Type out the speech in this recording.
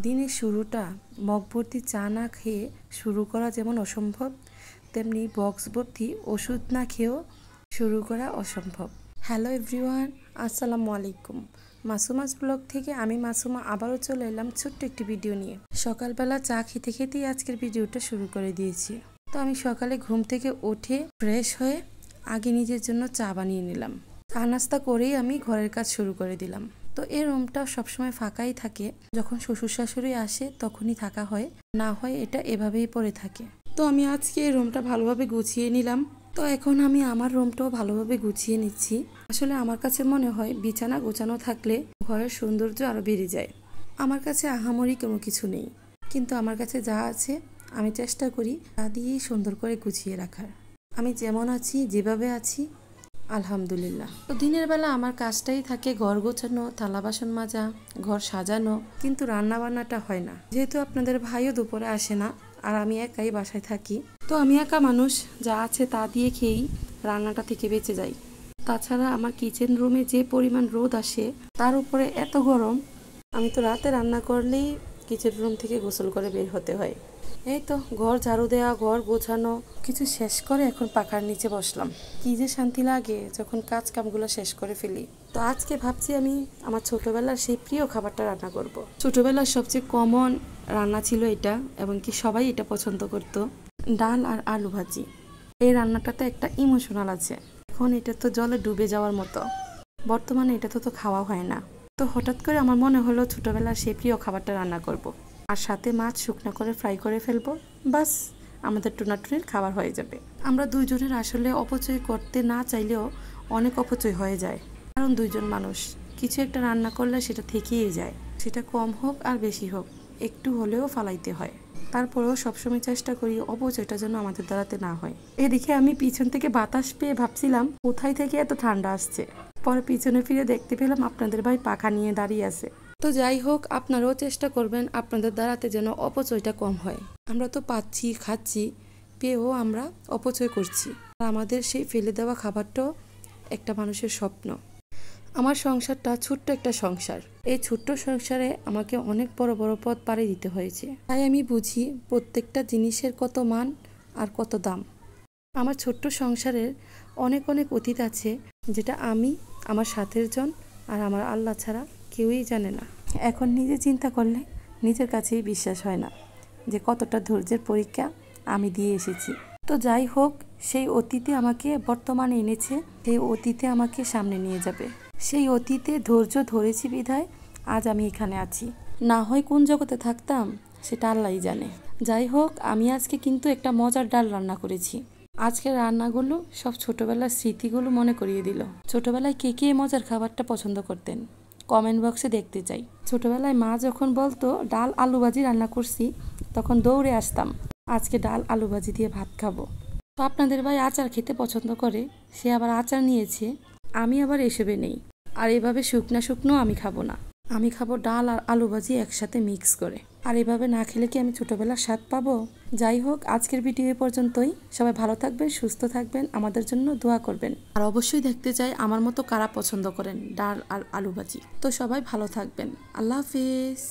দিনের শুরুটা মগ ভর্তি চা না খেয়ে শুরু করা যেমন অসম্ভব, তেমনি বক্স ভর্তি ওষুধ না খেয়েও শুরু করা অসম্ভব। হ্যালো এভরিওয়ান, আসসালামু আলাইকুম। মাসুমাস ব্লগ থেকে আমি মাসুমা আবারও চলে এলাম ছোট্ট একটি ভিডিও নিয়ে। সকালবেলা চা খেতে খেতেই আজকের ভিডিওটা শুরু করে দিয়েছি। তো আমি সকালে ঘুম থেকে উঠে ফ্রেশ হয়ে আগে নিজের জন্য চা বানিয়ে নিলাম। চা নাস্তা করেই আমি ঘরের কাজ শুরু করে দিলাম। তো এই রুমটা সবসময় ফাঁকাই থাকে, যখন শ্বশুর শাশুড়ি আসে তখনই থাকা হয়, না হয় এটা এভাবেই পড়ে থাকে। তো আমি আজকে এই রুমটা ভালোভাবে গুছিয়ে নিলাম। তো এখন আমি আমার রুমটাও ভালোভাবে গুছিয়ে নিচ্ছি। আসলে আমার কাছে মনে হয় বিছানা গোছানো থাকলে ঘরের সৌন্দর্য আরও বেড়ে যায়। আমার কাছে আহামরি কোনো কিছু নেই, কিন্তু আমার কাছে যা আছে আমি চেষ্টা করি তা দিয়েই সুন্দর করে গুছিয়ে রাখার। আমি যেমন আছি, যেভাবে আছি, আলহামদুলিল্লাহ। তো দিনের বেলা আমার কাজটাই থাকে ঘর গোছানো, থালা বাসন মাজা, ঘর সাজানো, কিন্তু রান্না বান্নাটা হয় না। যেহেতু আপনাদের ভাইও দুপুরে আসে না আর আমি একাই বাসায় থাকি, তো আমি একা মানুষ, যা আছে তা দিয়ে খেয়েই রান্নাটা থেকে বেঁচে যাই। তাছাড়া আমার কিচেন রুমে যে পরিমাণ রোদ আসে, তার উপরে এত গরম, আমি তো রাতে রান্না করলেই কিচেন রুম থেকে গোসল করে বের হতে হয়। এই তো ঘর ঝাড়ু দেওয়া, ঘর গোছানো কিছু শেষ করে এখন পাখার নিচে বসলাম। কি যে শান্তি লাগে যখন কাজ কামগুলো শেষ করে ফেলি। তো আজকে ভাবছি আমি আমার ছোটবেলার সেই প্রিয় খাবারটা রান্না করব। ছোটবেলার সবচেয়ে কমন রান্না ছিল এটা, এবং কি সবাই এটা পছন্দ করত, ডাল আর আলু ভাজি। এই রান্নাটাতে একটা ইমোশনাল আছে। এখন এটা তো জলে ডুবে যাওয়ার মতো, বর্তমানে এটা তো খাওয়া হয় না। তো হঠাৎ করে আমার মনে হলো ছোটবেলার সেই প্রিয় খাবারটা রান্না করব, আর সাথে মাছ শুকনো করে ফ্রাই করে ফেলবো, বাস আমাদের টুনাটুনির খাবার হয়ে যাবে। আমরা দুইজনের আসলে অপচয় করতে না চাইলেও অনেক অপচয় হয়ে যায়, কারণ দুইজন মানুষ কিছু একটা রান্না করলে সেটা থেকেই যায়। সেটা কম হোক আর বেশি হোক, একটু হলেও ফালাইতে হয়। তারপরেও সবসময় চেষ্টা করি অপচয়টা যেন আমাদের দ্বারাতে না হয়। এদিকে আমি পিছন থেকে বাতাস পেয়ে ভাবছিলাম কোথায় থেকে এত ঠান্ডা আসছে। পরে পিছনে ফিরে দেখতে পেলাম আপনাদের ভাই পাখা নিয়ে দাঁড়িয়ে আছে। তো যাই হোক, আপনারাও চেষ্টা করবেন আপনাদের দ্বারাতে যেন অপচয়টা কম হয়। আমরা তো পাচ্ছি, খাচ্ছি, পেয়েও আমরা অপচয় করছি। আর আমাদের সেই ফেলে দেওয়া খাবারটাও একটা মানুষের স্বপ্ন। আমার সংসারটা ছোট্ট একটা সংসার। এই ছোট্ট সংসারে আমাকে অনেক বড় বড় পথ পাড়ি দিতে হয়েছে। তাই আমি বুঝি প্রত্যেকটা জিনিসের কত মান আর কত দাম। আমার ছোট্ট সংসারের অনেক অনেক অতীত আছে, যেটা আমি, আমার সাথের জন আর আমার আল্লাহ ছাড়া কেউই জানে না। এখন নিজে চিন্তা করলে নিজের কাছেই বিশ্বাস হয় না যে কতটা ধৈর্যের পরীক্ষা আমি দিয়ে এসেছি। তো যাই হোক, সেই অতীতে আমাকে বর্তমানে এনেছে, সেই অতীতে আমাকে সামনে নিয়ে যাবে। সেই অতীতে ধৈর্য ধরেছি বিধায় আজ আমি এখানে আছি। না হয় কোন জগতে থাকতাম সেটা আল্লাহই জানে। যাই হোক, আমি আজকে কিন্তু একটা মজার ডাল রান্না করেছি। আজকের রান্নাগুলো সব ছোটবেলার স্মৃতিগুলো মনে করিয়ে দিল। ছোটবেলায় কে কে মজার খাবারটা পছন্দ করতেন কমেন্ট বক্সে দেখতে চাই। ছোটবেলায় মা যখন বলতো ডাল আলু ভাজি রান্না করছি, তখন দৌড়ে আসতাম, আজকে ডাল আলু ভাজি দিয়ে ভাত খাবো। তো আপনাদের ভাই আচার খেতে পছন্দ করে, সে আবার আচার নিয়েছে, আমি আবার এসবে নেই। আর এভাবে শুকনা শুকনো আমি খাবো না, আমি খাবো ডাল আর আলু ভাজি একসাথে মিক্স করে। আর এভাবে না খেলে কি আমি ছোটবেলার স্বাদ পাবো? যাই হোক, আজকের ভিডিও এ পর্যন্তই। সবাই ভালো থাকবেন, সুস্থ থাকবেন, আমাদের জন্য দোয়া করবেন। আর অবশ্যই দেখতে চাই আমার মতো কারা পছন্দ করেন ডাল আর আলু ভাজি। তো সবাই ভালো থাকবেন, আল্লাহ হাফেজ।